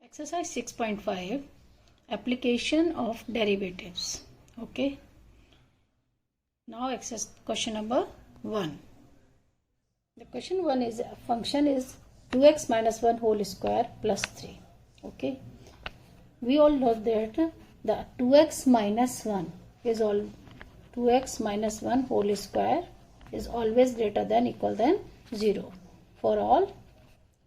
Exercise 6.5 Application of derivatives. Okay. Now exercise question number 1. The question 1 is a function is 2x minus 1 whole square plus 3. Okay. We all know that the 2x minus 1 is all 2x minus 1 whole square is always greater than equal than 0 for all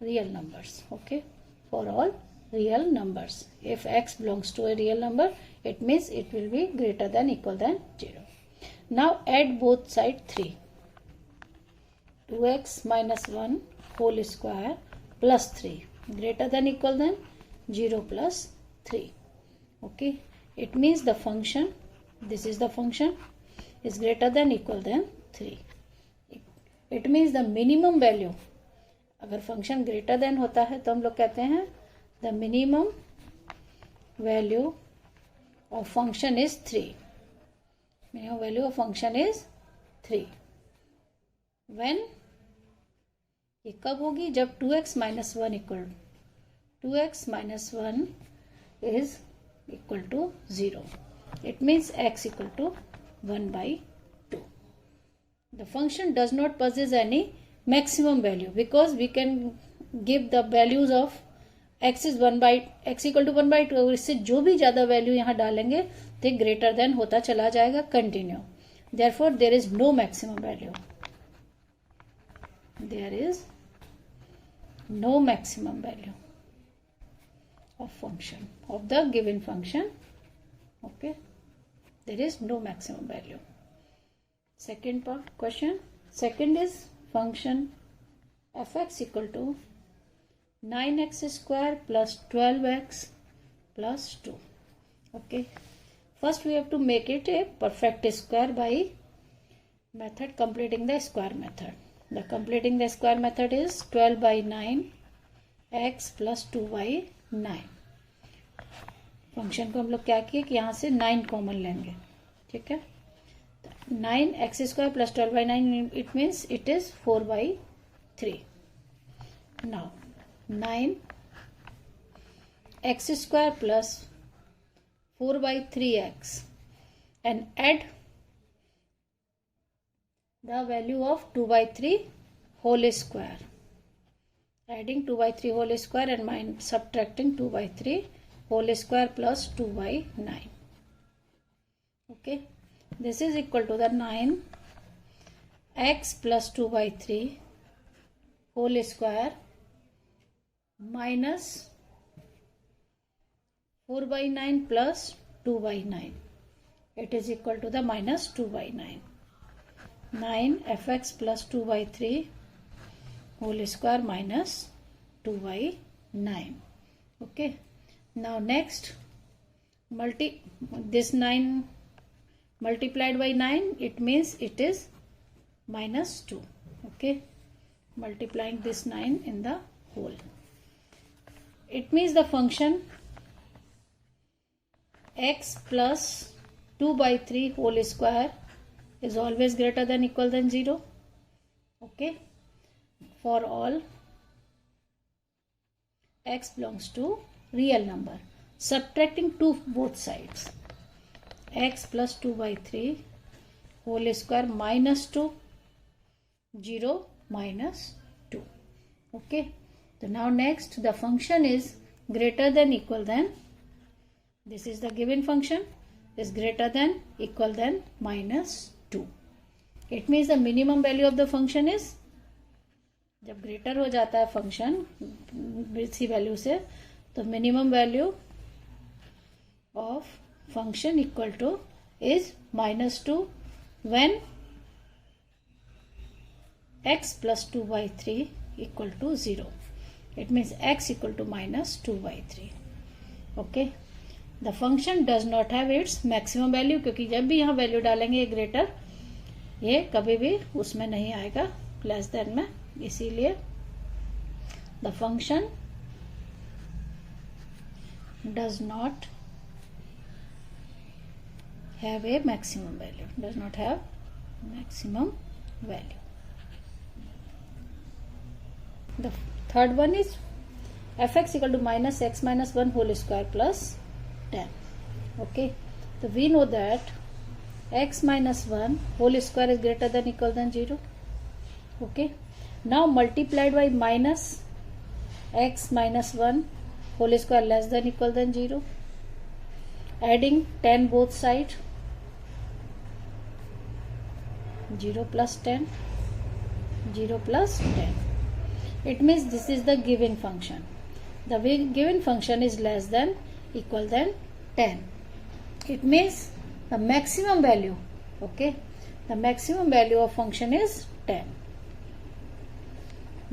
real numbers. Okay. For all real numbers. If x belongs to a real number, it means it will be greater than equal than 0. Now add both sides 3. 2x minus 1 whole square plus 3 greater than equal than 0 plus 3. Okay. It means the function, this is the function, is greater than equal than 3. It means the minimum value, अगर function greater than होता है तो हम लोग कहते हैं the minimum value of function is 3. Minimum value of function is 3. When ये कब होगी? जब 2x minus 1 equal 2x minus 1 is equal to 0. It means x equal to 1/2. The function does not possess any maximum value because we can give the values of x is 1/x equal to 1/2. और इससे जो भी ज्यादा value यहाँ डालेंगे तो greater than होता चला जाएगा continue. Therefore there is no maximum value. There is no maximum value of function of the given function. Okay, there is no maximum value. Second part question. Second is function fx equal to 9x square plus 12x plus 2. Okay. First we have to make it a perfect square by method completing the square method. The completing the square method is 12 by 9 x plus 2 by 9. Function को हम लोग क्या किए कि यहाँ से 9 common लेंगे. ठीक है. 9x square plus 12 by 9, it means it is 4 by 3. Now 9x square plus 4 by 3x and add the value of 2 by 3 whole square. Adding 2 by 3 whole square and subtracting 2 by 3 whole square plus 2 by 9. Okay. This is equal to the 9x plus 2 by 3 whole square minus 4 by 9 plus 2 by 9. It is equal to the minus 2 by 9. 9fx plus 2 by 3 whole square minus 2 by 9. Okay. Now next this 9 multiplied by 9, it means it is minus 2. Okay. Multiplying this 9 in the whole. It means the function x plus 2 by 3 whole square is always greater than equal than 0. Okay. For all x belongs to real number. Subtracting 2 both sides. X plus 2 by 3 whole square minus 2, 0 minus 2. Okay. So now next the function is greater than equal than, this is the given function, is greater than equal than minus 2. It means the minimum value of the function is, जब greater हो जाता है function इसी value से, तो minimum value of function equal to is minus 2 when x plus 2 by 3 equal to 0. It means x equal to minus 2 by 3. Okay. The function does not have its maximum value क्योंकि जब भी यहाँ value डालेंगे greater, ये कभी भी उसमें नहीं आएगा लेस देन में. इसीलिए the function does not have a maximum value. Does not have maximum value. The third one is F x equal to minus X minus one whole square plus 10. Okay, तो we know that x minus 1 whole square is greater than equal than 0. Okay, now multiplied by minus x minus 1 whole square less than equal than 0, adding 10 both sides, 0 plus 10, 0 plus 10. It means this is the given function. The given function is less than equal than 10. It means the maximum value, okay, the maximum value of function is 10.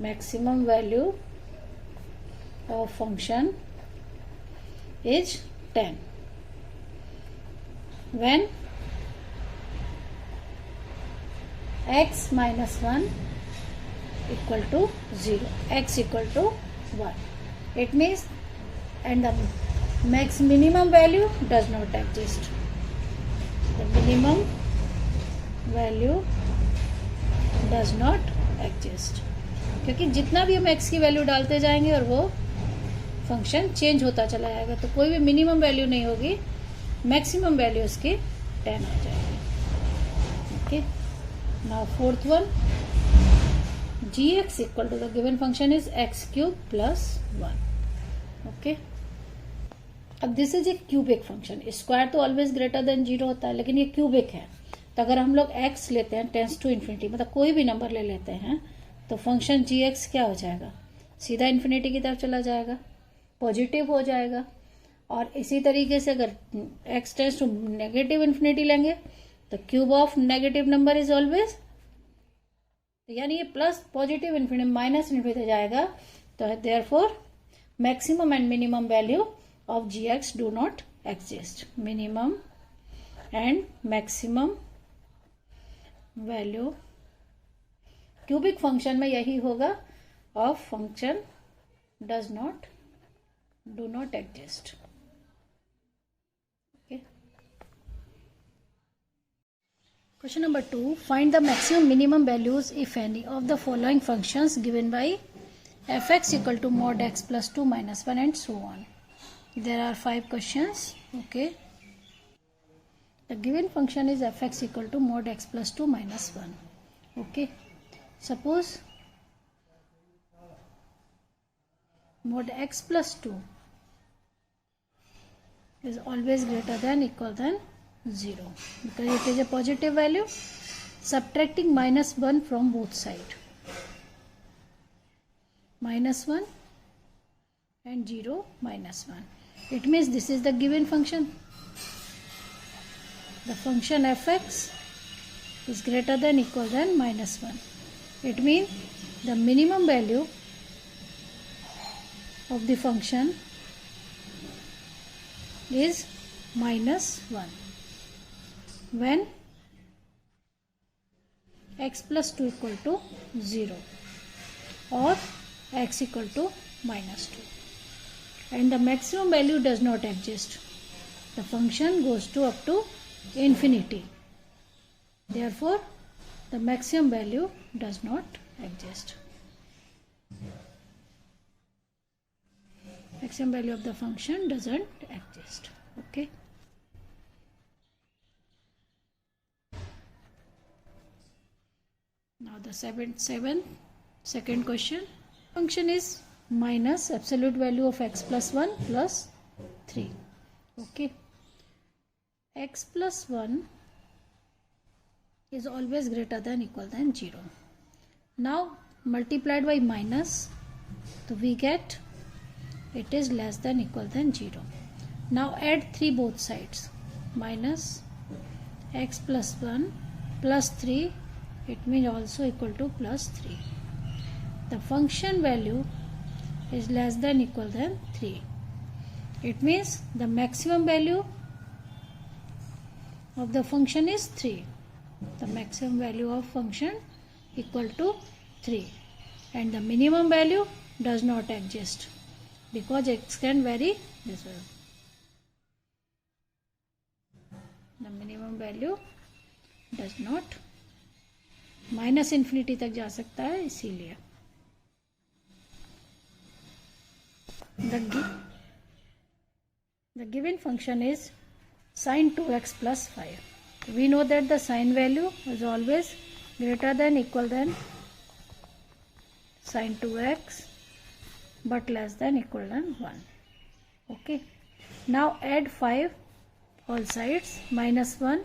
Maximum value of function is 10 when x minus 1 equal to 0, x equal to 1. It means, and the minimum value does not exist. The minimum value does not exist, क्योंकि जितना भी हम x की value डालते जाएंगे और वो function change होता चला जाएगा, तो कोई भी मिनिमम वैल्यू नहीं होगी, मैक्सिमम वैल्यू उसकी 10 आ जाएगी. Okay, now fourth one, gx equal to the given function is x cube plus 1. Okay, अब this is a cubic function. Square तो ऑलवेज ग्रेटर देन 0 होता है, लेकिन ये क्यूबिक है. तो अगर हम लोग x लेते हैं टेंस टू इन्फिनिटी, मतलब कोई भी नंबर ले लेते हैं, तो फंक्शन gx क्या हो जाएगा, सीधा इन्फिनिटी की तरफ चला जाएगा, पॉजिटिव हो जाएगा. और इसी तरीके से अगर x tends to negative infinity लेंगे तो cube of negative number is always, यानी ये plus positive infinity minus infinity जाएगा. तो therefore maximum and minimum value of gx do not exist. Minimum and maximum value cubic function में यही होगा, of function do not exist. Okay. Question number 2. Find the maximum minimum values, if any, of the following functions given by fx equal to mod x plus 2 minus 1 and so on. There are 5 questions. Okay, the given function is fx equal to mod x plus 2 minus 1. Okay, suppose mod x plus 2 is always greater than equal than 0, because it is a positive value. Subtracting minus 1 from both sides, minus 1 and 0 minus 1. It means this is the given function. The function fx is greater than equal than minus 1. It means the minimum value of the function is minus 1 when x plus 2 equal to 0 or x equal to minus 2. And the maximum value does not exist. The function goes to up to infinity. Therefore, the maximum value does not exist. Maximum value of the function doesn't exist. Okay. Now the second question. Function is minus absolute value of x plus 1 plus 3. Okay, x plus 1 is always greater than equal than 0. Now multiplied by minus, so we get it is less than equal than 0. Now add 3 both sides, minus x plus 1 plus 3, it means also equal to plus 3. The function value is less than equal than 3. It means the maximum value of the function is 3. The maximum value of function equal to 3, and the minimum value does not exist because x can vary this way. The minimum value does not, minus infinity तक जा सकता है, इसीलिए. the given function is sine 2x plus 5. We know that the sine value is always greater than equal than sine 2x but less than equal than 1. Okay. Now add 5 all sides, minus 1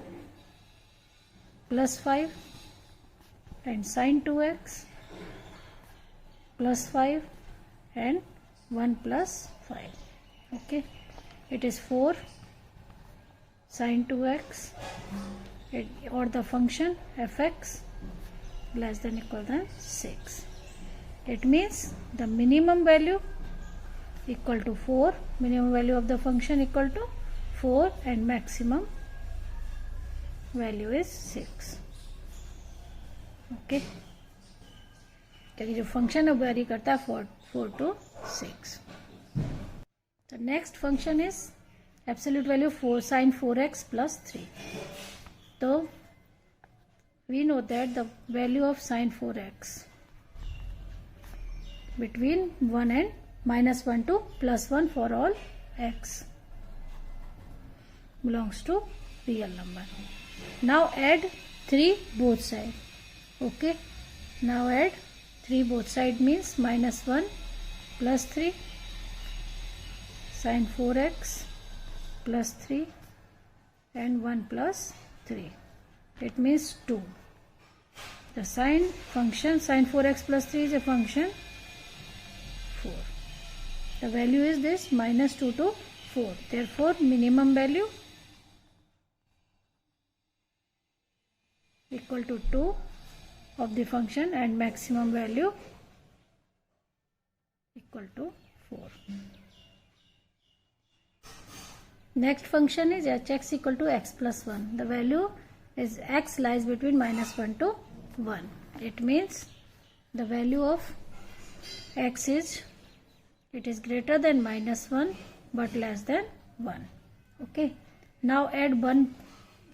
plus 5 and sine 2x plus 5 and 1 plus 5. Okay. It is 4 sine 2x or the function fx less than equal than 6. It means the minimum value equal to 4, minimum value of the function equal to 4 and maximum value is 6. Okay. क्योंकि जो function है very करता है 4 to 6. The next function is absolute value 4 sine 4x plus 3. So we know that the value of sine 4x between 1 and minus 1 to plus 1 for all x belongs to real number. Now add 3 both sides. Okay. Now add 3 both sides means minus 1 plus 3 sine 4x plus 3 and 1 plus 3. It means 2. The sine function sine 4x plus 3 is a function 4. The value is this minus 2 to 4. Therefore, minimum value equal to 2 of the function and maximum value equal to 4. Next function is hx equal to x plus 1. The value is x lies between minus 1 to 1. It means the value of x is, it is greater than minus 1 but less than 1. Okay. Now add 1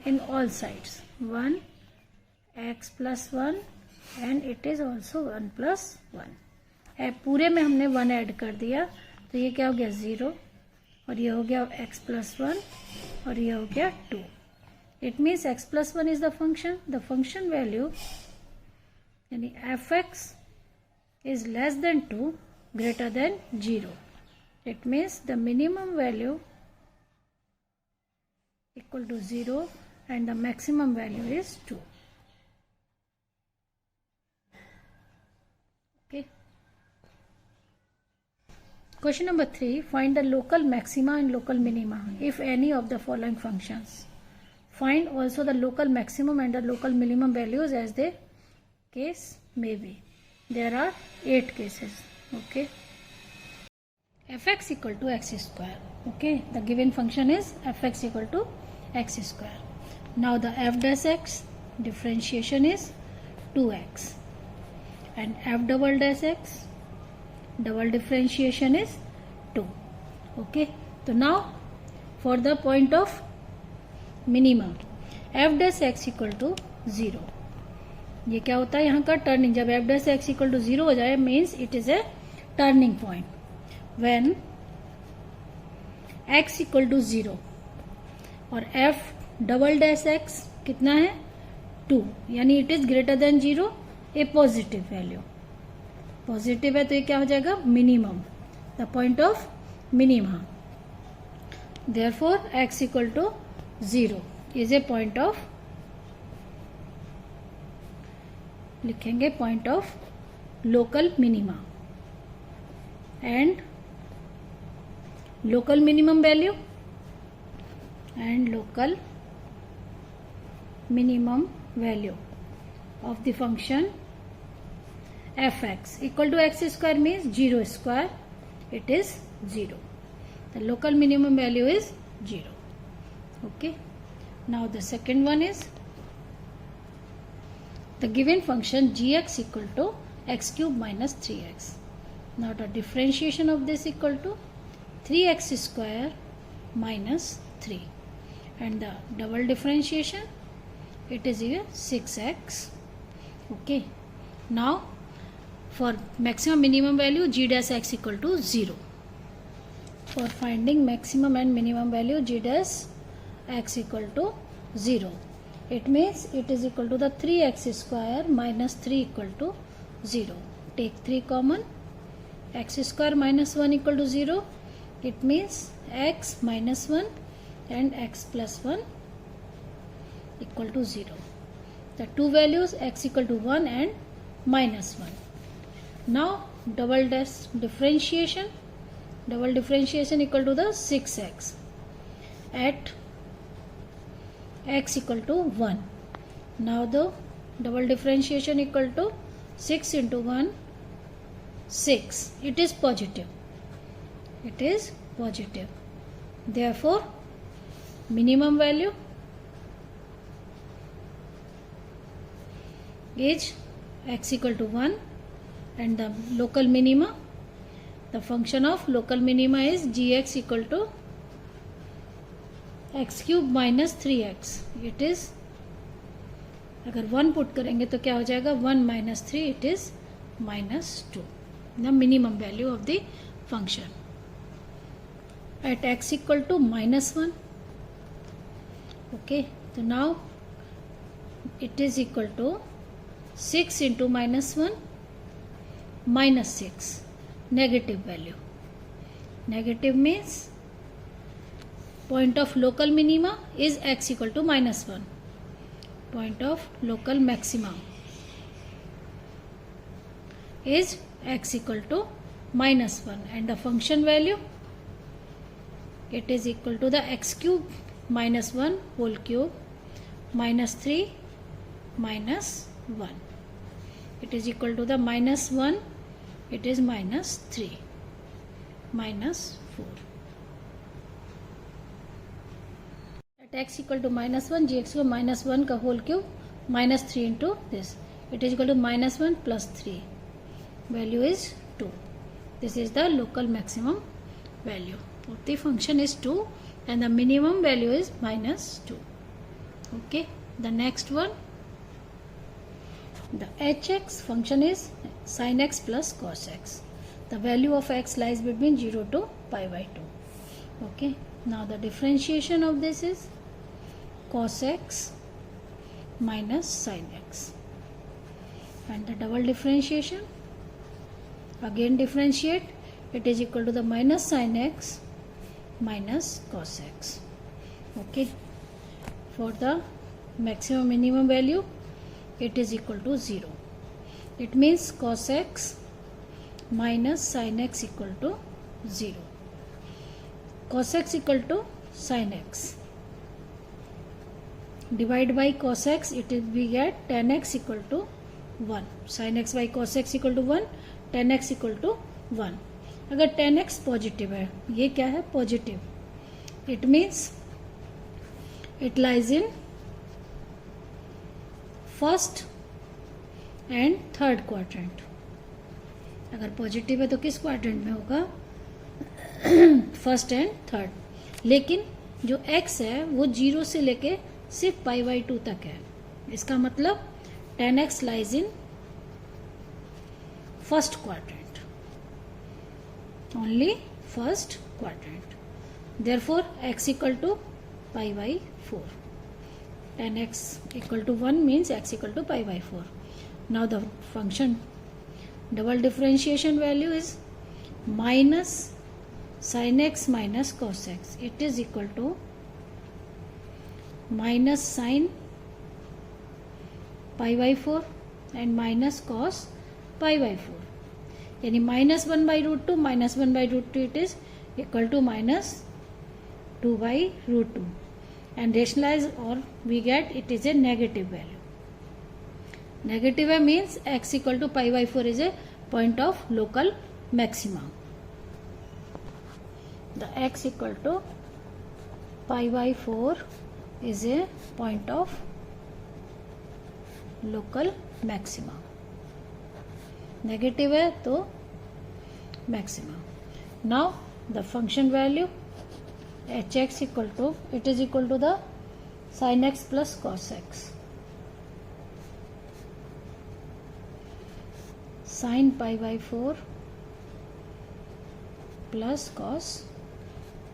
in all sides. 1 x plus 1 and it is also 1 plus 1. पूरे में हमने 1 add कर दिया तो ये क्या हो गया 0 और ये हो गया x plus 1 और ये हो गया 2. It means x plus 1 is the function value यानी fx is less than 2 greater than 0. It means the minimum value equal to 0 and the maximum value is 2. Okay. Question number 3. Find the local maxima and local minima if any of the following functions. Find also the local maximum and the local minimum values as the case may be. There are 8 cases. Okay. Fx equal to x square. Okay. The given function is fx equal to x square. Now the f dash x differentiation is 2x and f double dash x double differentiation is 2. Okay. So now for the point of minimum f dash x equal to 0. ये क्या होता है यहाँ का turning. जब f dash x equal to 0 हो जाए means it is a turning point. When x equal to 0 और f डबल डैश x कितना है 2 यानी it is greater than 0 a positive value. Positive है तो ये क्या हो जाएगा minimum. The point of minimum. Therefore x equal to 0 is a point of, लिखेंगे point of local minima and local minimum value and local minimum value of the function fx equal to x square means 0 square, it is 0. The local minimum value is 0. Okay. Now the second one is the given function gx equal to x cube minus 3x. Now the differentiation of this equal to 3x square minus 3 and the double differentiation it is here 6x. Okay. Now for maximum minimum value g dash x equal to 0. for finding maximum and minimum value g dash x equal to 0. It means it is equal to the 3x square minus 3 equal to 0. Take 3 common. X square minus 1 equal to 0. It means x minus 1 and x plus 1 equal to 0. The two values x equal to 1 and minus 1. Now double differentiation. Double differentiation equal to the 6x at x equal to 1. Now the double differentiation equal to 6 into 1, 6. It is positive. It is positive. Therefore, minimum value is x equal to 1 and the local minima, the function of local minima is gx equal to x cube minus 3x. It is, अगर 1 put करेंगे तो क्या हो जाएगा, 1 minus 3, it is minus 2. The minimum value of the function at x equal to minus 1. Okay, so now it is equal to 6 into minus 1 minus 6, negative value. Negative means point of local minima is x equal to minus 1. Point of local maximum is x equal to minus 1 and the function value, it is equal to the x cube minus 1 whole cube minus 3 minus 1. It is equal to the minus 1, it is minus 3 minus 4. At x equal to minus 1, gx को minus 1 का whole cube minus 3 into this. It is equal to minus 1 plus 3. Value is 2. This is the local maximum value of the function is 2 and the minimum value is minus 2. Okay, the next one, the hx function is sin x plus cos x. The value of x lies between 0 to pi by 2. Okay, now the differentiation of this is cos x minus sin x, and the double differentiation, again differentiate, it is equal to the minus sin x minus cos x. Okay, for the maximum minimum value, it is equal to 0. It means cos x minus sin x equal to 0. Cos x equal to sin x. Divide by cos x, it is we get tan x equal to 1. Sin x by cos x equal to 1, tan x equal to 1. अगर tan x positive है, ये क्या है, positive, it means it lies in first and third quadrant. अगर positive है तो किस quadrant में होगा, फर्स्ट एंड थर्ड. लेकिन जो x है वो 0 से लेके सिर्फ पाई बाई 2 तक है. इसका मतलब tan x lies in first quadrant, only first quadrant. Therefore x equal to pi by 4. tan x equal to 1 means x equal to pi by 4. Now the function double differentiation value is minus sin x minus cos x. It is equal to minus sin pi by 4 and minus cos pi by 4. यानी minus 1 by root 2 minus 1 by root 2, it is equal to minus 2 by root 2. And rationalize or we get it is a negative value. Negative means x equal to pi by 4 is a point of local maxima. The x equal to pi by 4 is a point of local maxima. Negative है तो maxima. Now the function value hx equal to, it is equal to the sin x plus cos x. Sin pi by 4 plus cos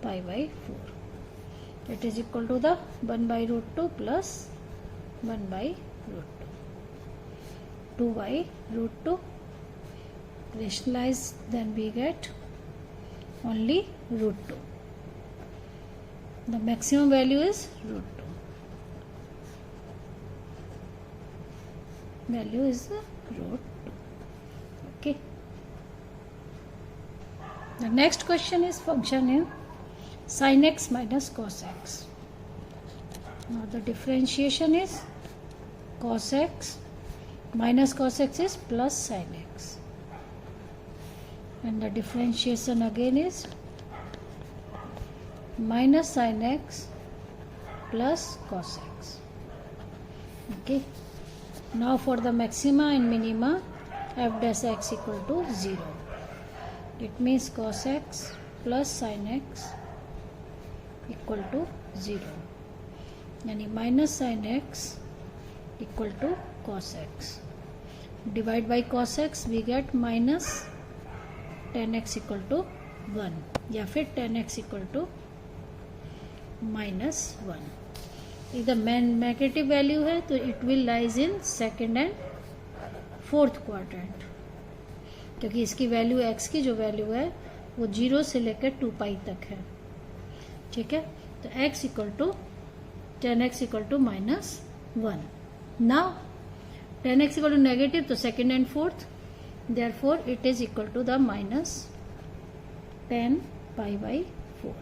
pi by 4. It is equal to the 1 by root 2 plus 1 by root 2. 2 by root 2. Rationalize, then we get only root 2. The maximum value is root 2. Value is root 2. Okay. The next question is function in sin x minus cos x. Now the differentiation is cos x minus cos x is plus sin x. And the differentiation again is minus sin x plus cos x. Okay. Now for the maxima and minima, f dash x equal to 0. It means cos x plus sin x equal to 0. Yani minus sin x equal to cos x. Divide by cos x, we get minus tan x equal to 1 या फिर tan x equal to minus 1. If the negative value है तो it will lies in second and fourth quadrant, क्योंकि इसकी value x की जो value है वो 0 से लेकर 2 पाई तक है. ठीक है, तो x equal to tan x equal to minus 1. Now tan x equal to negative तो second and fourth, therefore it is equal to the minus tan pi by 4.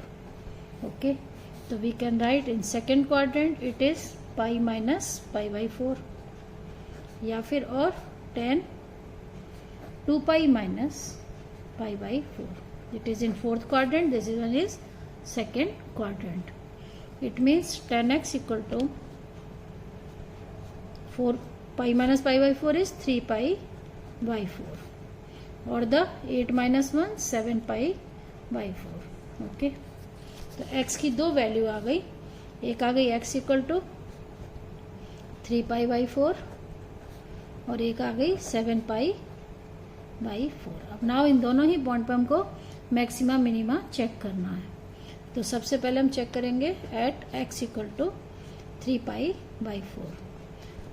Okay, so we can write in second quadrant it is pi minus pi by 4, या फिर और tan 2 pi minus pi by 4. It is in fourth quadrant, this one is second quadrant. It means tan x equal to 4 pi minus pi by 4 is 3 pi by 4, और the 8 minus 1 7 pi by 4. Okay, तो x की दो value आ गई. एक आ गई x equal to 3 pi by 4 और एक आ गई 7 pi by 4. अब नाउ इन दोनों ही पॉइंट पे हमको मैक्सिमा मिनिमा चेक करना है. तो सबसे पहले हम चेक करेंगे at x equal to 3 pi by 4.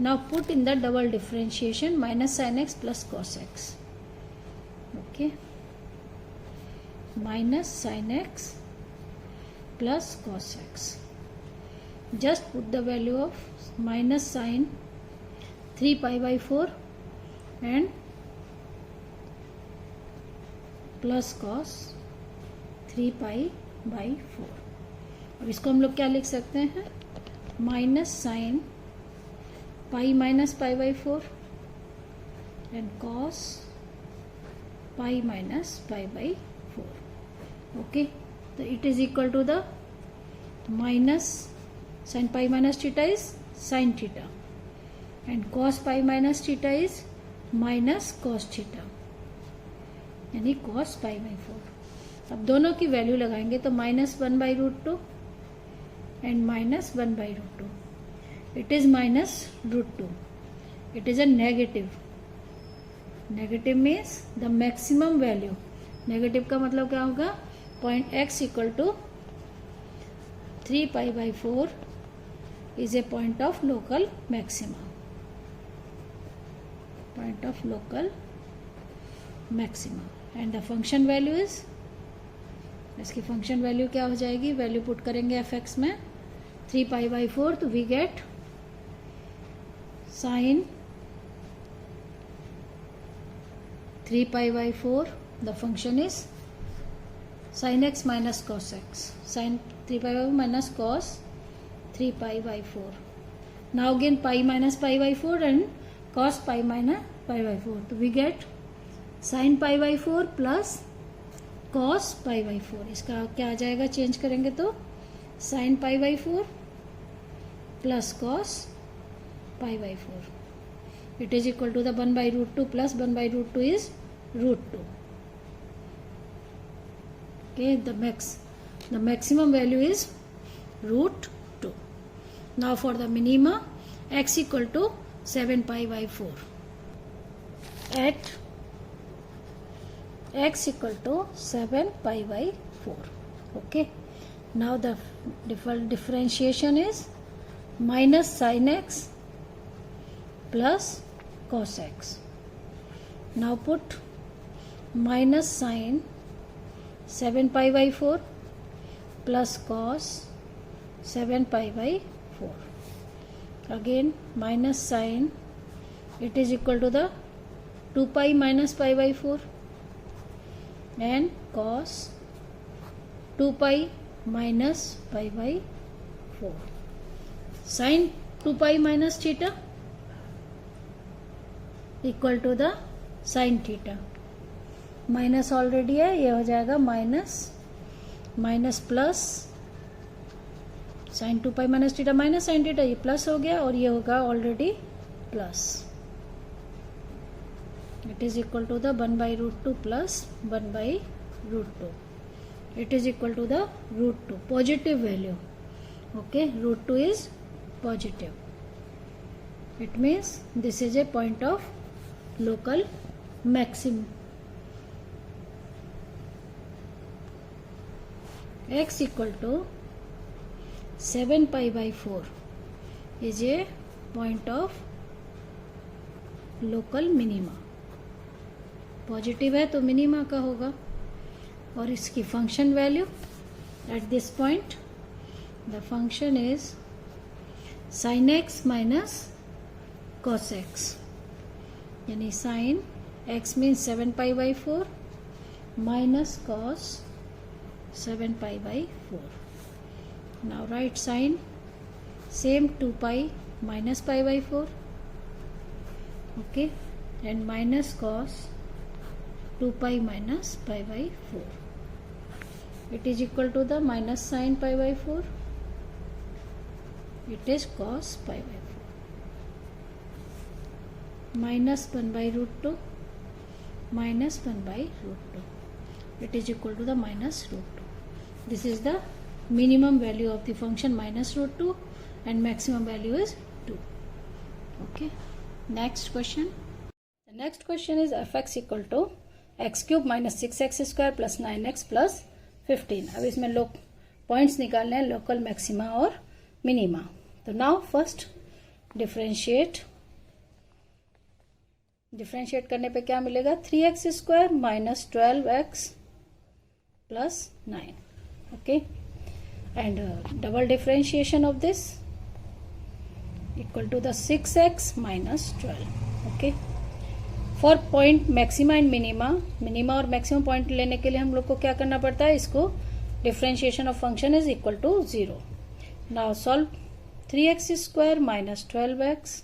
Now put in the double differentiation minus sin x plus cos x. Okay, minus sin x plus cos x. Just put the value of minus sin 3 pi by 4 and plus cos 3 pi by 4. अब इसको हम लोग क्या लिख सकते हैं, minus sine pi minus pi by 4 and cos pi minus pi by 4. Okay, so it is equal to the minus sin pi minus theta is sin theta and cos pi minus theta is minus cos theta, यानी cos pi by 4. अब दोनों की value लगाएंगे तो minus 1 by root 2 and minus 1 by root 2. It is minus root 2. It is a negative. Negative means the maximum value. Negative का मतलब क्या होगा, point x equal to 3 pi by 4 is a point of local maxima. Point of local maxima. And the function value is, इसकी function value क्या हो जाएगी, value put करेंगे fx में 3 pi by 4, तो we get sin 3 pi by 4. The function is sin x minus cos x. Sin 3 pi by 4 minus cos 3 pi by 4. Now again pi minus pi by 4 and cos pi minus pi by 4. So we get sin pi by 4 plus cos pi by 4. इसका क्या आ जाएगा, change करेंगे तो sin pi by 4 plus cos pi by 4. It is equal to the 1 by root 2 plus 1 by root 2 is root 2. Okay, the maximum value is root 2. Now for the minima, x equal to 7 pi by 4. At x equal to 7 pi by 4. Okay, Now the differentiation is minus sin x plus cos x. Now put minus sin 7 pi by 4 plus cos 7 pi by 4. Again minus sin, it is equal to the 2 pi minus pi by 4 and cos 2 pi minus pi by 4. Sin 2 pi minus theta equal to the sine theta. Minus already है, ये हो जाएगा minus plus sine 2 pi minus theta minus sine theta, ये plus हो गया और ये होगा already plus. It is equal to the 1/√2 plus 1/√2. It is equal to the √2 positive value. Okay, √2 is positive. It means this is a point of local maximum. X equal to 7 pi by 4 is a point of local minima. Positive है तो minima का होगा. और इसकी function value at this point, the function is sin x minus cos x. यानी sine x means 7 pi by 4 minus cos 7 pi by 4. Now right sine same 2 pi minus pi by 4. Okay, and minus cos 2 pi minus pi by 4. It is equal to the minus sine pi by 4. It is cos pi by 4. minus 1/√2 minus 1/√2. It is equal to the minus √2. This is the minimum value of the function minus √2 and maximum value is 2. Okay. Next question. The next question is fx equal to x cube minus 6x square plus 9x plus 15. अब इसमें लोग points निकालने हैं, local maxima और minima. तो now first differentiate करने पे क्या मिलेगा? 3x square minus 12x plus 9. Okay, and double differentiation of this equal to the 6x minus 12. Okay, for point maxima and minima और मैक्सिमम पॉइंट लेने के लिए हम लोग को क्या करना पड़ता है? इसको differentiation of function is equal to 0. Now solve 3x square minus 12x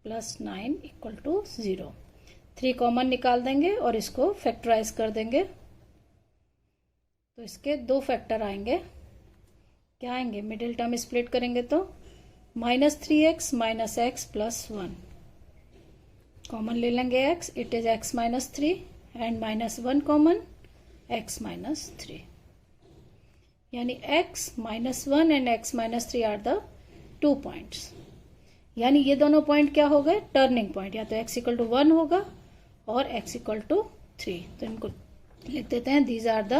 plus 9 equal to 0. 3 common निकाल देंगे और इसको फैक्टराइज कर देंगे तो इसके 2 फैक्टर आएंगे. क्या आएंगे? मिडिल टर्म स्प्लिट करेंगे तो -3x minus x plus 1. Common ले लेंगे x, it is x minus 3 and -1 common x minus 3. यानी x minus 1 and x minus 3 are the 2 points. यानी ये दोनों पॉइंट क्या हो गए? Turning point. या तो x इक्वल टू 1 होगा और x इक्वल टू 3. तो इनको लिख देते हैं, these are the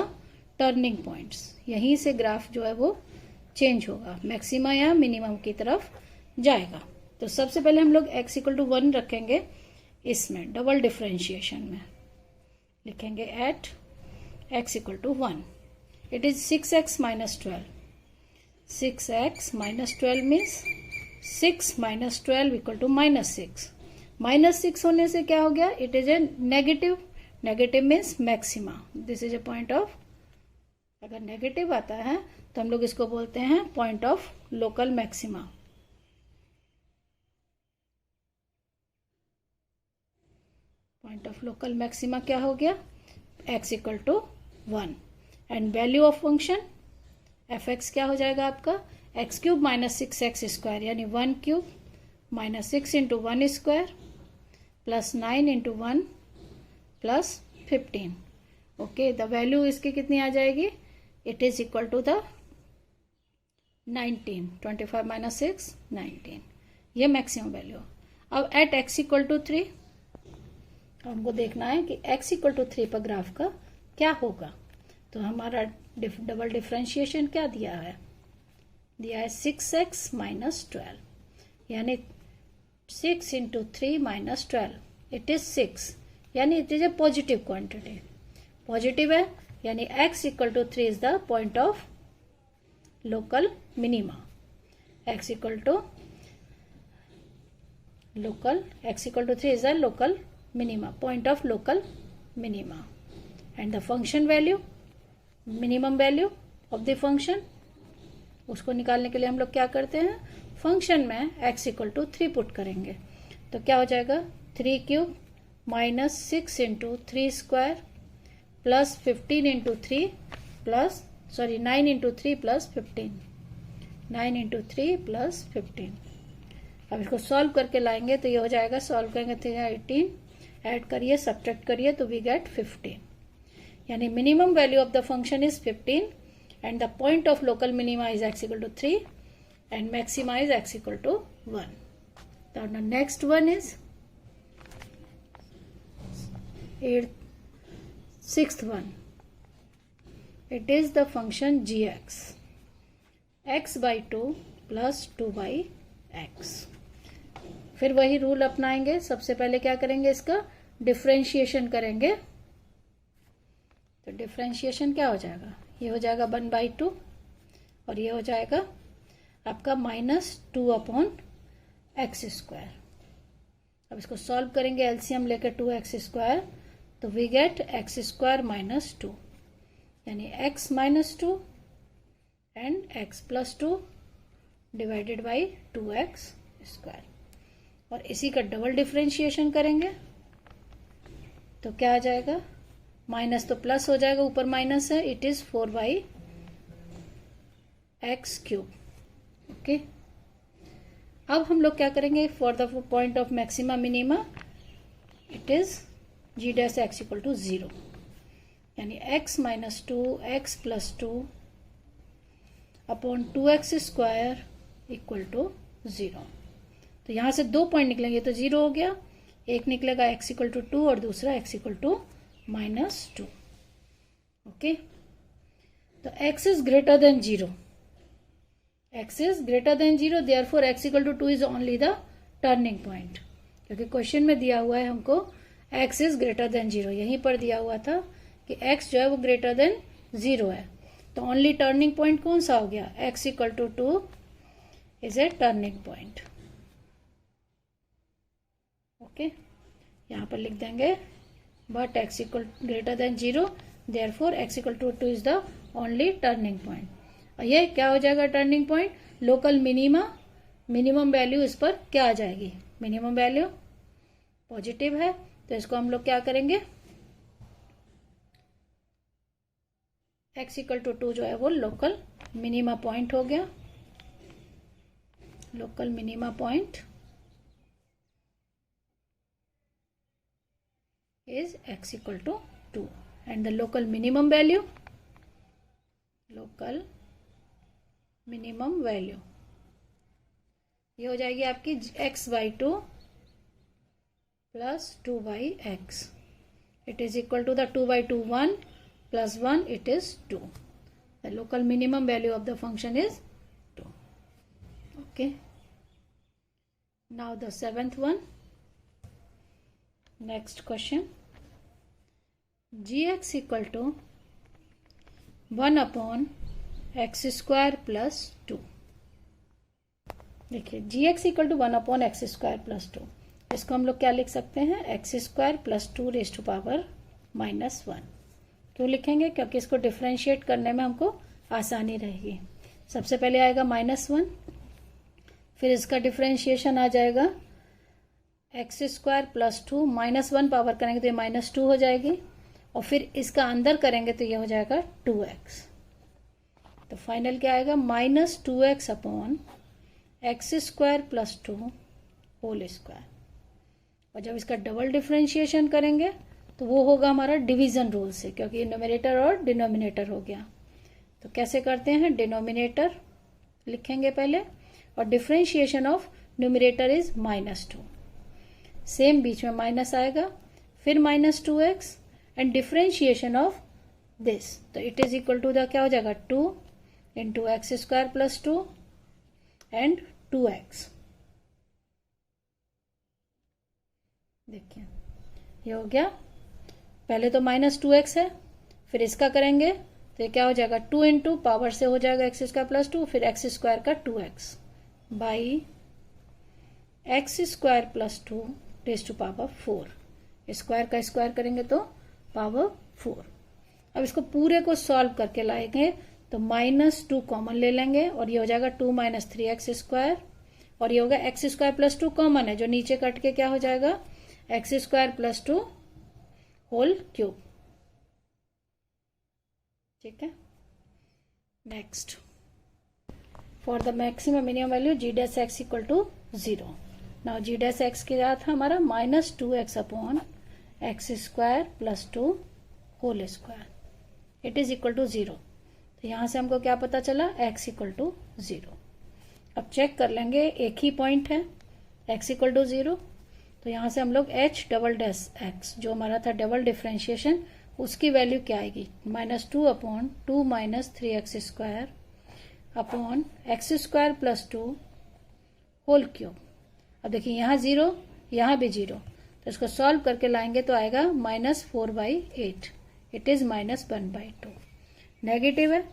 turning points. यहीं से ग्राफ जो है वो चेंज होगा, मैक्सिमा या मिनिमम की तरफ जाएगा. तो सबसे पहले हम लोग x इक्वल टू 1 रखेंगे. इसमें डबल डिफ्रेंशिएशन में लिखेंगे at x equal to 1. It is 6x minus 12. 6x minus 12 means 6 minus 12 equal to -6. -6 होने से क्या हो गया? It is a negative. Negative means maxima. This is a point of, अगर नेगेटिव आता है तो हम लोग इसको बोलते हैं point of local maxima. Point of local maxima क्या हो गया? x equal to 1 and value of function fx क्या हो जाएगा आपका? x cube minus 6x square, यानी 1 cube minus 6 into 1 square plus 9 into 1 plus 15. Okay, the value इसकी कितनी आ जाएगी? It is equal to the 19. 25 minus 6 19. ये मैक्सिमम वैल्यू. अब एट x इक्वल टू 3 हमको देखना है कि x इक्वल टू 3 पर ग्राफ का क्या होगा. तो हमारा डबल डिफ्रेंशिएशन क्या दिया है 6x माइनस 12, यानी 6 इंटू 3 माइनस 12 इट इज 6, यानी it is a positive quantity, positive है, यानी x equal to 3 is the point of local minima, x equal to 3 is a local minima, point of local minima, and the function value, minimum value of the function, उसको निकालने के लिए हम लोग क्या करते हैं, फंक्शन में x इक्वल टू 3 पुट करेंगे, तो क्या हो जाएगा 3 cube minus 6 into 3 square plus 15 into 3 plus 9 into 3 plus 15, 9 into 3 plus 15। अब इसको सॉल्व करके लाएंगे तो ये हो जाएगा, सॉल्व करेंगे तो 18, ऐड करिए सब्ट्रैक्ट करिए तो वी गेट 15, यानी minimum value of the function is 15 and the point of local minima is x equal to 3 and maxima is x equal to 1। तो next one is 6th one, it is the function gx, x by 2 plus 2 by x। फिर वही rule अपनाएंगे, सबसे पहले क्या करेंगे, इसका differentiation करेंगे, तो डिफरेंशिएशन क्या हो जाएगा, ये हो जाएगा 1 by 2 और ये हो जाएगा आपका -2 अपॉन एक्स स्क्वायर। अब इसको सॉल्व करेंगे एलसीएम लेके 2x स्क्वायर, तो we get x square minus 2, यानी x minus 2 and x plus 2 divided by 2x square, और इसी का डबल डिफरेंशिएशन करेंगे तो क्या आ जाएगा, माइनस तो प्लस हो जाएगा, ऊपर माइनस है, it is 4 by x cube. Okay, अब हम लोग क्या करेंगे, for the point of maxima minima it is g dash x equal to 0, यानी x minus 2 x plus 2 upon 2x square equal to 0। तो यहां से 2 पॉइंट निकलेंगे तो 0 हो गया, एक निकलेगा x इक्वल टू 2 और दूसरा x इक्वल टू -2। ओके, तो x is greater than 0, x is greater than 0, therefore x equal to 2 is only the turning point, क्योंकि क्वेश्चन में दिया हुआ है हमको x इज ग्रेटर देन 0, यहीं पर दिया हुआ था कि x जो है वो ग्रेटर देन 0 है, तो ओनली टर्निंग पॉइंट कौन सा हो गया, x equal to 2 is a turning point. Okay, यहाँ पर लिख देंगे but x equal greater than 0, therefore x equal to 2 is the only turning point. और ये क्या हो जाएगा turning point, local minima, minimum value इस पर क्या आ जाएगी, मिनिमम वैल्यू पॉजिटिव है, तो इसको हम लोग क्या करेंगे, x इक्वल टू 2 जो है वो लोकल मिनिमा पॉइंट हो गया, local minima point is x equal to 2 and the local minimum value ये हो जाएगी आपकी x by 2 plus 2 by x, it is equal to the 2 by 2 1 plus 1 it is 2, the local minimum value of the function is 2। okay, now the 7th one, next question, gx equal to 1 upon x square plus 2। देखिए gx equal to 1 upon x square plus 2, इसको हम लोग क्या लिख सकते हैं, x square plus 2 raised to power -1। क्यों लिखेंगे, क्योंकि इसको डिफ्रेंशिएट करने में हमको आसानी रहेगी। सबसे पहले आएगा -1, फिर इसका डिफ्रेंशिएशन आ जाएगा एक्स स्क्वायर प्लस 2, -1 पावर करेंगे तो ये -2 हो जाएगी, और फिर इसका अंदर करेंगे तो ये हो जाएगा 2x। तो फाइनल क्या आएगा, -2x upon x square plus 2 whole square. और जब इसका डबल डिफ्रेंशिएशन करेंगे तो वो होगा हमारा डिवीजन रूल से, क्योंकि ये न्यूमरेटर और डिनोमिनेटर हो गया। तो कैसे करते हैं, डिनोमिनेटर लिखेंगे पहले, और differentiation of numerator is -2, same बीच में माइनस आएगा, फिर -2x and differentiation of this, तो it is equal to the क्या हो जाएगा 2 into x square plus 2 and 2x। देखिए ये हो गया, पहले तो -2x है, फिर इसका करेंगे तो ये क्या हो जाएगा 2 इंटू पावर से हो जाएगा एक्स स्क्वायर प्लस 2, फिर एक्स स्क्वायर का 2x by x square plus 2 raise to power 4। Square का स्क्वायर करेंगे तो पावर 4। अब इसको पूरे को सॉल्व करके लाएंगे तो -2 कॉमन ले लेंगे और ये हो जाएगा 2 - 3x स्क्वायर, और ये होगा एक्स स्क्वायर प्लस 2 कॉमन है जो नीचे कट के क्या हो जाएगा x square plus 2 whole cube. ठीक है, next for the maximum minimum value g dash x equal to 0। Now g dash x क्या था हमारा -2x upon x square plus 2 whole square, it is equal to 0। तो यहां से हमको क्या पता चला x इक्वल टू 0। अब चेक कर लेंगे, एक ही पॉइंट है x इक्वल टू 0, तो यहां से हम लोग h डबल डैश x जो हमारा था डबल डिफरेंशिएशन उसकी वैल्यू क्या आएगी -2 upon 2 - 3x square upon x square plus 2 whole cube. अब देखिए यहाँ 0 यहाँ भी 0, तो इसको सॉल्व करके लाएंगे तो आएगा -4/8, इट इज -1/2। नेगेटिव है,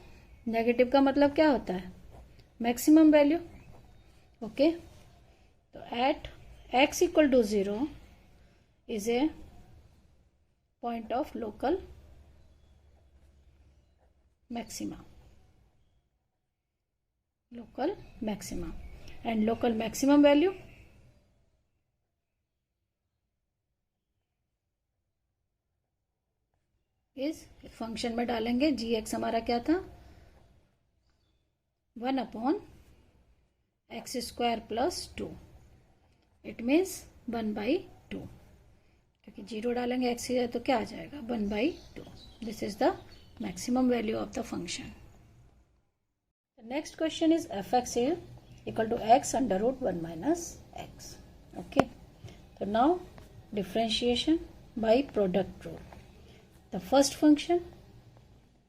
नेगेटिव का मतलब क्या होता है मैक्सिमम वैल्यू। ओके, तो at x equal to 0 is a point of local maxima, local maxima, and local maximum value इस फंक्शन में डालेंगे जी एक्स हमारा क्या था 1 upon x square plus 2, it means 1/2, क्योंकि 0 डालेंगे एक्स तो क्या आ जाएगा 1/2। This is the maximum value of the function. Next question is f x equal to x √1 minus x। Okay, तो now differentiation by product rule, the first function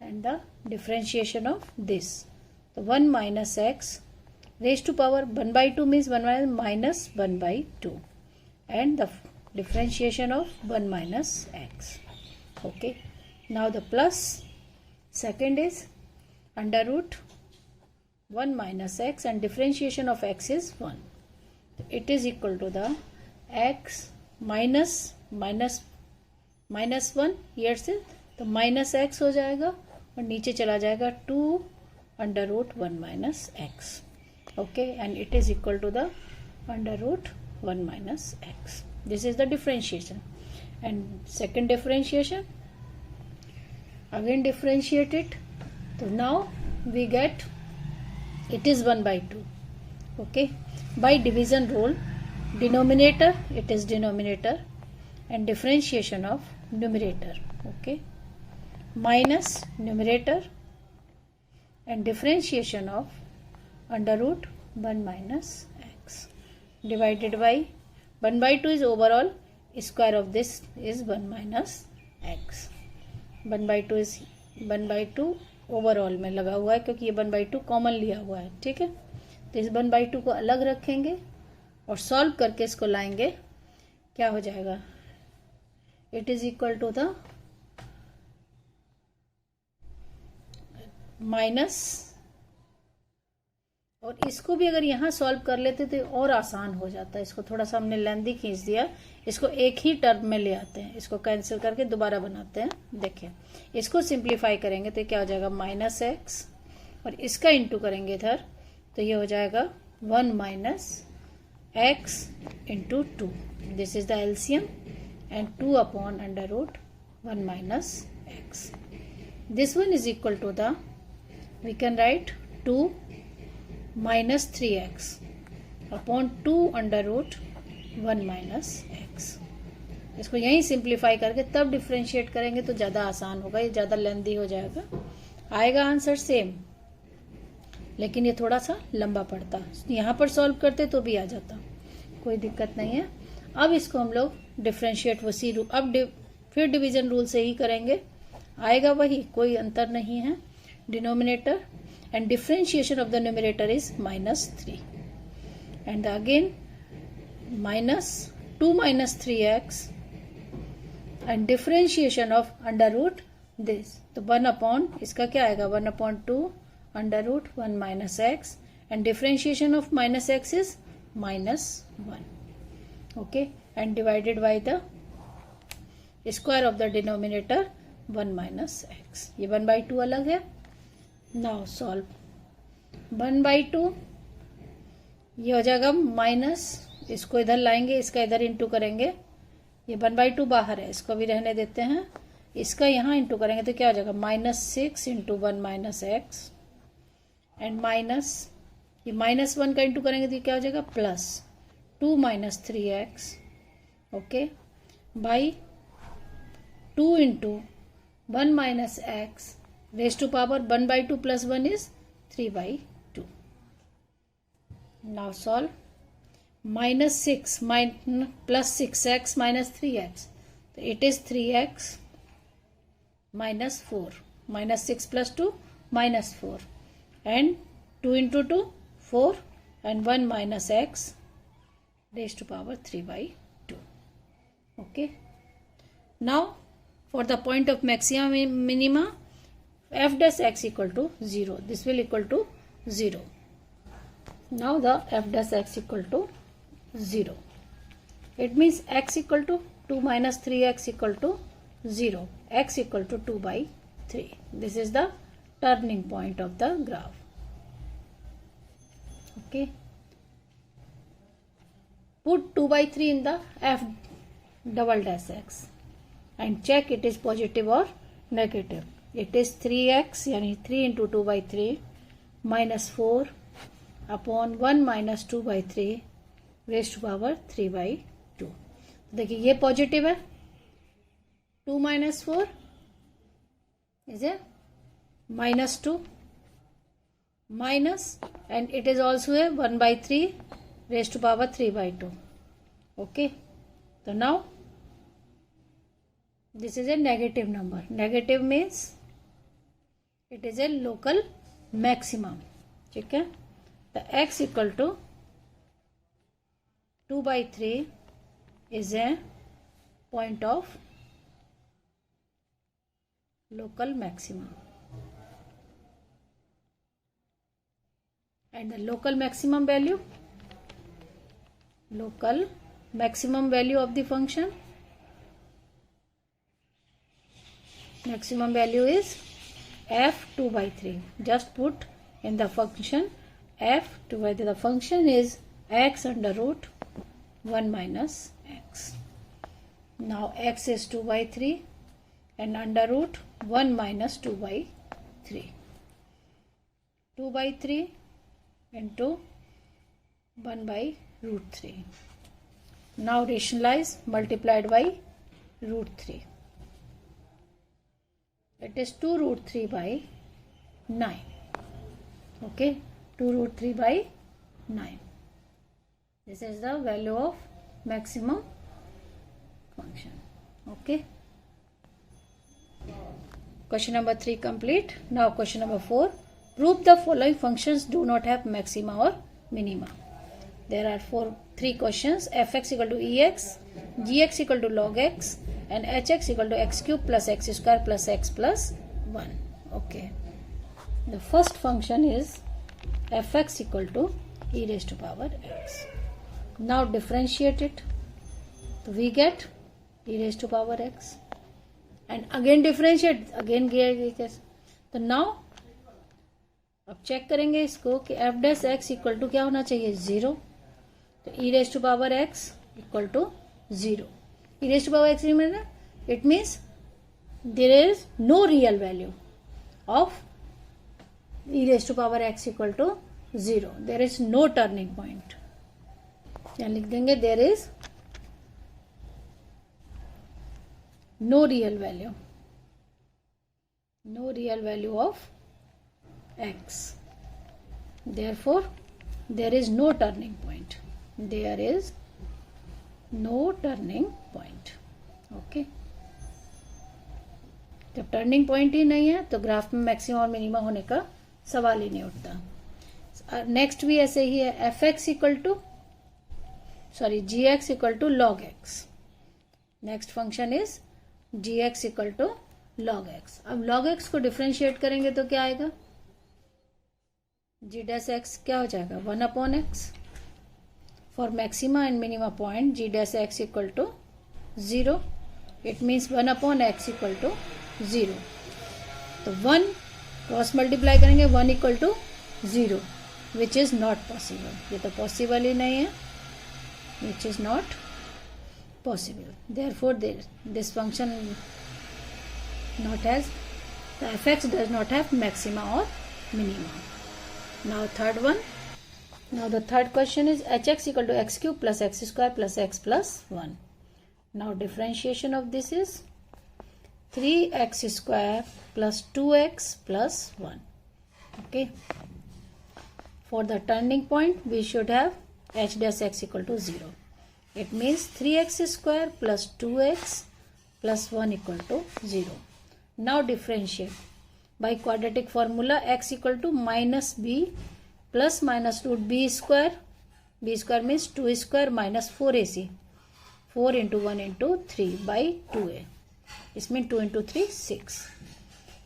and the differentiation of this, so 1 minus x raised to power 1/2 means 1 minus 1/2 and the differentiation of 1 minus x. Okay, now the plus second is under root 1 minus x and differentiation of x is 1, so it is equal to the x minus 1 year से, तो -x हो जाएगा और नीचे चला जाएगा 2 √1 minus x। Okay, and it is equal to the √1 minus x। This is the differentiation and second differentiation again differentiate it, तो now we get it is 1/2। Okay, by division rule denominator it is denominator and differentiation of numerator, okay, minus numerator and differentiation of under root 1 minus x divided by 1/2 is overall, square of this is 1 minus x। 1/2 is 1/2 overall में लगा हुआ है क्योंकि ये 1/2 common लिया हुआ है। ठीक है, तो इस 1/2 को अलग रखेंगे और सॉल्व करके इसको लाएंगे, क्या हो जाएगा it is equal to the minus, और इसको भी अगर यहां सॉल्व कर लेते तो और आसान हो जाता है। इसको थोड़ा सा हमने लेंदी खींच दिया, इसको एक ही टर्म में ले आते हैं, इसको कैंसिल करके दोबारा बनाते हैं। देखिए इसको सिंप्लीफाई करेंगे तो क्या हो जाएगा -x, और इसका इंटू करेंगे इधर तो ये हो जाएगा 1 minus x into 2, this is the LCM, and 2 upon under root 1 minus x. This one is equal to the, we can write 2 minus 3x upon 2 under root 1 minus x। इसको यहीं सिंप्लीफाई करके तब डिफ्रेंशिएट करेंगे तो ज़्यादा आसान होगा, ये ज़्यादा लेंदी हो जाएगा। आएगा आंसर सेम, लेकिन ये थोड़ा सा लंबा पड़ता, यहाँ पर सॉल्व करते तो भी आ जाता, कोई दिक्कत नहीं है। अब इसको हम लोग डिफ्रेंशिएट उसी रूल, अब फिर डिवीजन रूल से ही करेंगे। आएगा वही, कोई अंतर नहीं है. Denominator and differentiation of the numerator is -3, and again minus 2 minus 3x and differentiation of under root this, तो 1 upon इसका क्या आएगा 1 upon 2 under root 1 minus x and differentiation of minus x is -1. Okay, and divided by the square of the denominator 1 minus x. ये 1/2 अलग है. Now solve 1/2, ये हो जाएगा माइनस, इसको इधर लाएंगे, इसका इधर इंटू करेंगे. ये 1/2 बाहर है, इसको भी रहने देते हैं. इसका यहाँ इंटू करेंगे तो क्या हो जाएगा -6 into 1 minus x and minus, ये -1 का इंटू करेंगे तो क्या हो जाएगा +2 minus 3x. Okay, by 2 into 1 minus x raised to power 1/2 plus 1 is 3/2. Now solve. -6 plus 6x minus 3x. So it is 3x minus 4. -6 plus 2 -4. And 2 into 2 4 and 1 minus x raised to power 3/2. Okay. Now for the point of maxima minima, f dash x equal to 0. This will equal to 0. Now the f dash x equal to 0. It means x equal to 2 minus 3x equal to 0. X equal to 2/3. This is the turning point of the graph. Okay. Put 2/3 in the f double dash x and check it is positive or negative. It is 3x यानी 3 into 2/3 minus 4 upon 1 minus 2/3 raised to power 3/2. देखिए ये positive है. 2 minus 4 is a -2 minus and it is also a 1/3 raised to power 3/2. Okay, so now this is a negative number. Negative means it is a local maximum. ठीक है, the x equal to 2/3 is a point of local maximum, and the local maximum value of the function, maximum value is f 2/3. Just put in the function f 2/3. The function is x under root 1 minus x. Now x is 2/3 and under root 1 minus 2/3. 2/3 into 1/√3. Now rationalize, multiplied by √3. It is 2√3/9. Okay, 2√3/9. This is the value of maximum function. Okay. Question number 3 complete. Now question number 4. Prove the following functions do not have maxima or minima. There are 3 questions. Fx equal to ex, gx equal to log x, and hx equal to x cube plus x square plus x plus 1. Okay. The first function is fx equal to e raised to power x. Now differentiate it. So we get e raised to power x. And again differentiate, again get. तो now अब check करेंगे इसको कि f dash x equal to क्या होना चाहिए 0. तो e raise to power x equal to 0. E raise to power x it means there is no real value of e raise to power x equal to 0. There is no turning point. क्या लिख देंगे? There is no real value of x. Therefore there is no turning point. There is no turning point. Okay. जब turning point ही नहीं है तो graph में maximum और minimum होने का सवाल ही नहीं उठता। नेक्स्ट भी ऐसे ही है, f x equal to g x equal to log x. Next function is g x equal to log x. अब लॉग एक्स को डिफ्रेंशिएट करेंगे तो क्या आएगा, जी डैश एक्स क्या हो जाएगा 1 upon x. For maxima and minima point g dash x equal to 0, it means 1 upon x equal to 0। तो 1 क्रॉस मल्टीप्लाई करेंगे 1 equal to 0, which is not possible. ये तो पॉसिबल ही नहीं है, which is not possible. Therefore, this function not has, the fx does not have maxima or minima. Now third one. Now the third question is hx equal to x cube plus x square plus x plus 1. Now differentiation of this is 3x square plus 2x plus 1. Okay. For the turning point, we should have h dash x equal to 0. It means 3x square plus 2x plus 1 equal to 0. Now differentiate by quadratic formula, x equal to minus b plus minus root b square. B square means 2 square minus 4ac. 4 into 1 into 3 by 2a. This means 2 into 3 6.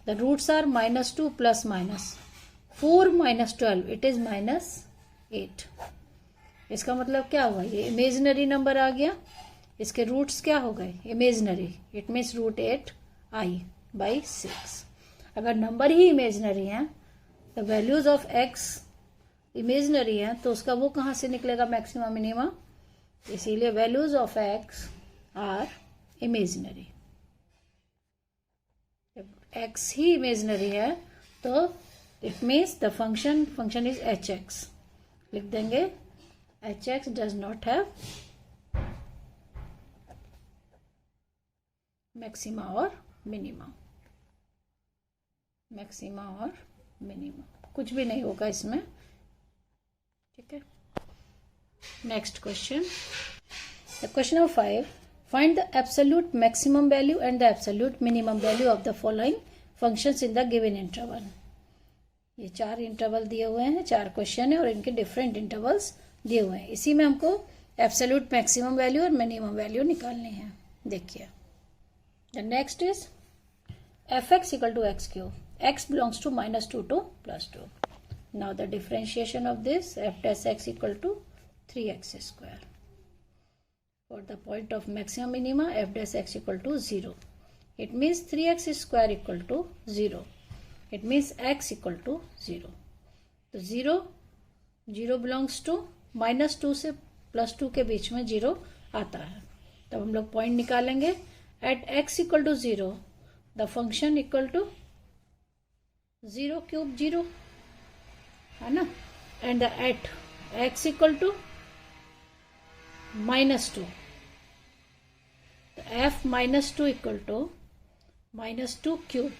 The roots are minus 2 plus minus 4 minus 12. It is minus 8. इसका मतलब क्या हुआ, ये imaginary number आ गया, इसके roots क्या हो गए imaginary. It means root 8 i by 6। अगर नंबर ही इमेजिनरी है, the values of x imaginary है, तो उसका वो कहाँ से निकलेगा मैक्सिमम मिनिमम। इसीलिए values of x are imaginary. जब एक्स ही इमेजिनरी है तो it means the function is h x. लिख देंगे hx does not have maxima और minima। मैक्सिमा और मिनिमा कुछ भी नहीं होगा इसमें, ठीक है। Next question, the question number 5, find the absolute maximum value and the absolute minimum value of the following functions in the given interval. ये 4 इंटरवल दिए हुए हैं, 4 क्वेश्चन है और इनके डिफरेंट इंटरवल्स दिए हुए हैं। इसी में हमको एब्सोल्यूट मैक्सिमम वैल्यू और मिनिमम वैल्यू निकालनी है। देखिए, the next is f x equal to x cube, x belongs to -2 to +2। Now the differentiation of this, f dash x equal to 3x square. For the point of maximum minima, f dash x equal to 0। It means 3x square equal to 0। It means x equal to 0। तो 0 belongs to -2 से +2 के बीच में 0 आता है। तब हम लोग point निकालेंगे। At x equal to 0 the function equal to 0 cube 0 है ना, and at x equal to -2 f -2 equal to -2 cube,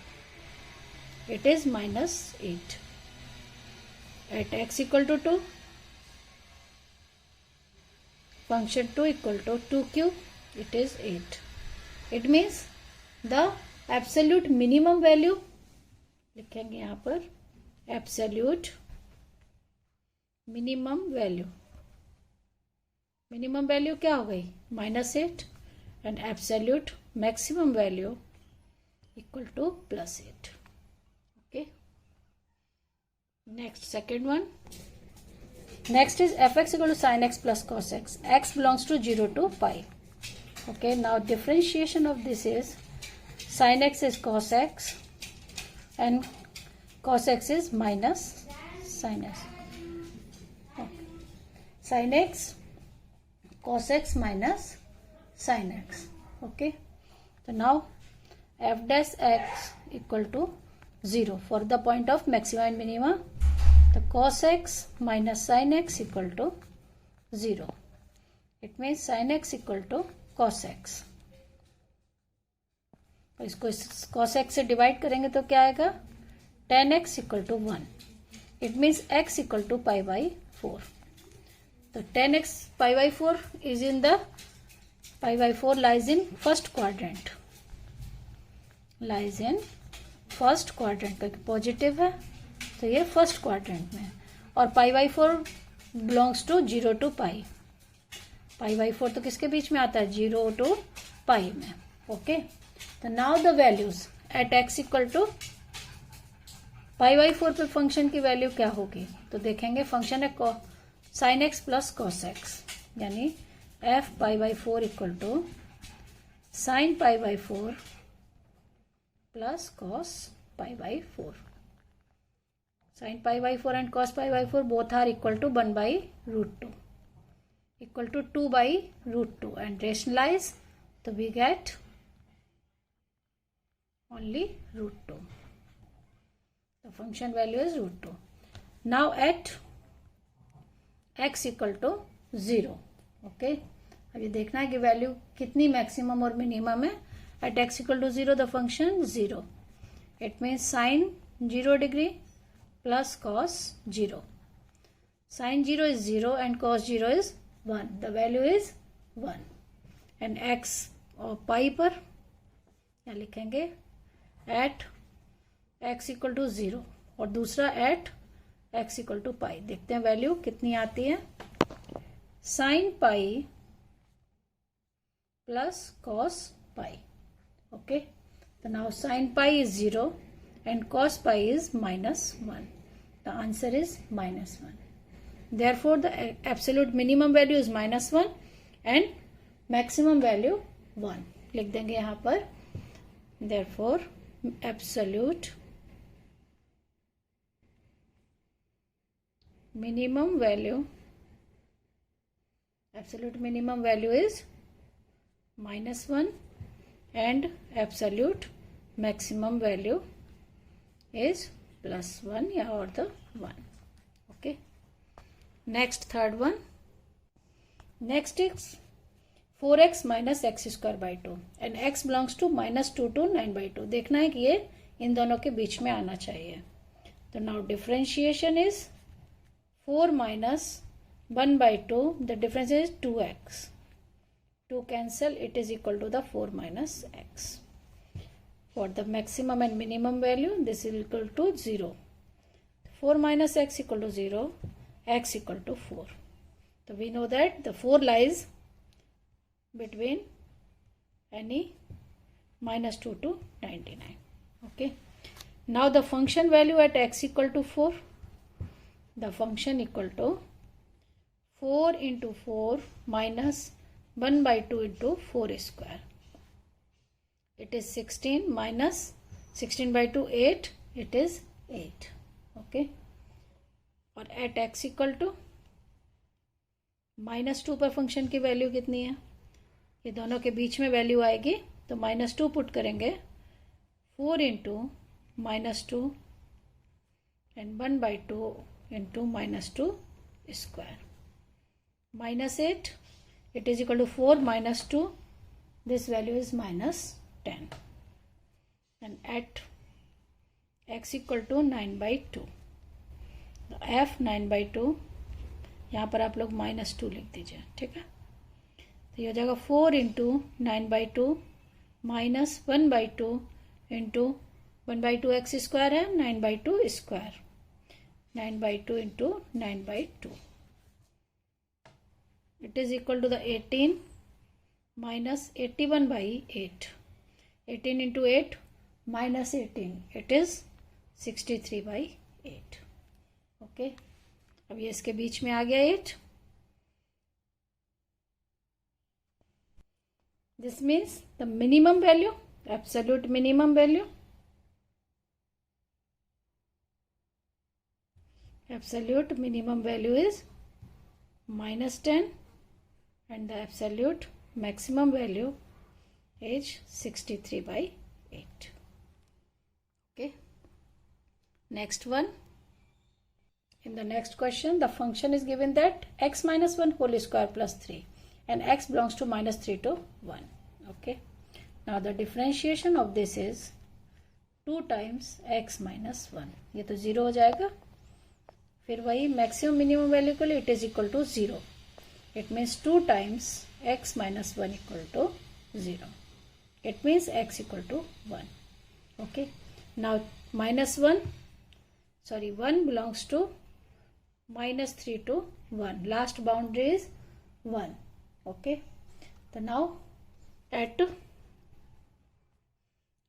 it is -8। At x equal to 2 function 2 equal to 2 cube, it is 8. It means the absolute minimum value, लिखेंगे यहाँ पर absolute minimum value। minimum value क्या हो गई -8 and absolute maximum value equal to +8। okay, next second one, next is fx equal to sin x plus cos x, x belongs to 0 to pi। okay, now differentiation of this is sin x is cos x and cos x is minus sin x। okay, sin x cos x minus sin x। okay, so now f dash x equal to 0 for the point of maxima and minima। the cos x minus sin x equal to 0। it means sin x equal to cos x। तो इसको cos x से divide करेंगे तो क्या आएगा, tan x equal to 1। It means x equal to π/4। तो tan x π/4 is in the π/4 lies in first quadrant lies in first quadrant, क्योंकि positive है तो ये फर्स्ट क्वाड्रेंट में है। और π/4 बिलोंग्स टू 0 to π। π/4 तो किसके बीच में आता है? 0 to π में। ओके, तो now the values at x equal to π/4 पे फंक्शन की वैल्यू क्या होगी? तो देखेंगे फंक्शन है sin x plus cos x, यानी f π/4 equal to sin π/4 plus cos π/4। sin π/4 and cos π/4 both are equal to 1/√2, equal to 2/√2, and rationalize, so we get only √2. The function value is √2. Now at x equal to 0, okay, अभी देखना है कि value कितनी maximum और minimum है। at x equal to 0 the function 0, it means sin 0 degree plus cos 0, sin 0 is 0 and cos 0 is 1, the value is 1, and x और पाई पर क्या लिखेंगे? at x equal to 0 और दूसरा at x equal to पाई। देखते हैं value कितनी आती है। sin पाई प्लस cos पाई, ओके, तो now sin pi is 0 and cos pi is -1. The answer is -1. Therefore, the absolute minimum value is -1 and maximum value 1. लिख देंगे यहाँ पर। Therefore, absolute minimum value is -1 and absolute maximum value is +1 या और the 1. Okay. Next, third one. Next is 4x minus x square by 2 and x belongs to -2 to 9/2. देखना है कि ये इन दोनों के बीच में आना चाहिए। तो now differentiation is 4 minus 1/2. The difference is 2x. 2 cancel, it is equal to the 4 minus x. For the maximum and minimum value, this is equal to 0. 4 minus x equal to 0, x equal to 4. So we know that the 4 lies between any -2 to 99. Okay. Now the function value at x equal to 4, the function equal to 4 into 4 minus 1/2 into 4 square. It is 16 minus 16/2 8, it is 8. Okay. और at x equal to -2 पर function की value कितनी है? ये दोनों के बीच में value आएगी, तो -2 पुट करेंगे। 4 into -2 and 1/2 into -2 square. -8, it is equal to 4 minus 2. This value is -10. And at x equal to 9/2, तो f 9/2, यहाँ पर आप लोग -2 लिख दीजिए, ठीक है। तो ये हो जाएगा 4 into 9/2 minus 1/2 into 1/2 x square है, 9/2 square, 9/2 into 9/2. It is equal to the 18 minus 81/8. 18 into 8 minus 18. It is 63/8. Okay. अब ये इसके बीच में आ गया 8. This means the minimum value, absolute minimum value, is -10 and the absolute maximum value is 63/8. Okay. Next one. In the next question, the function is given that x minus 1 whole square plus 3 and x belongs to -3 to 1. Okay. Now the differentiation of this is 2 times x minus 1. ये तो 0 हो जाएगा। फिर वही maximum minimum value के लिए it is equal to 0. It मीन्स 2 times x minus 1 equal to 0. It means x equal to 1. Okay, now minus 1, sorry, 1 belongs to minus 3 to 1. Last boundary is 1. Okay, so now at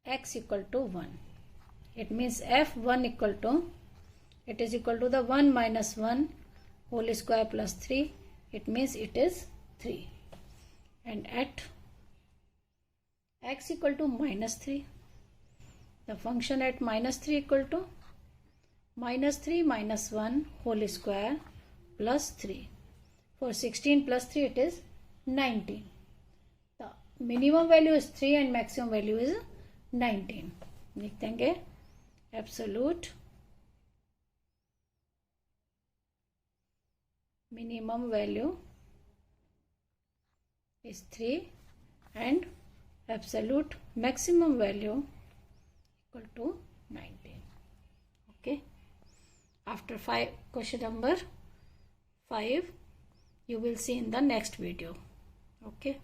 x equal to 1, it means f1 equal to, it is equal to the 1 minus 1 whole square plus 3. It means it is 3. And at x equal to minus 3, the function at minus 3 equal to minus 3 minus 1 whole square plus 3. For 16 plus 3 it is 19. The minimum value is 3 and maximum value is 19. लिख देंगे absolute minimum value is 3 and absolute maximum value equal to 19. Okay, after question number 5 you will see in the next video. Okay.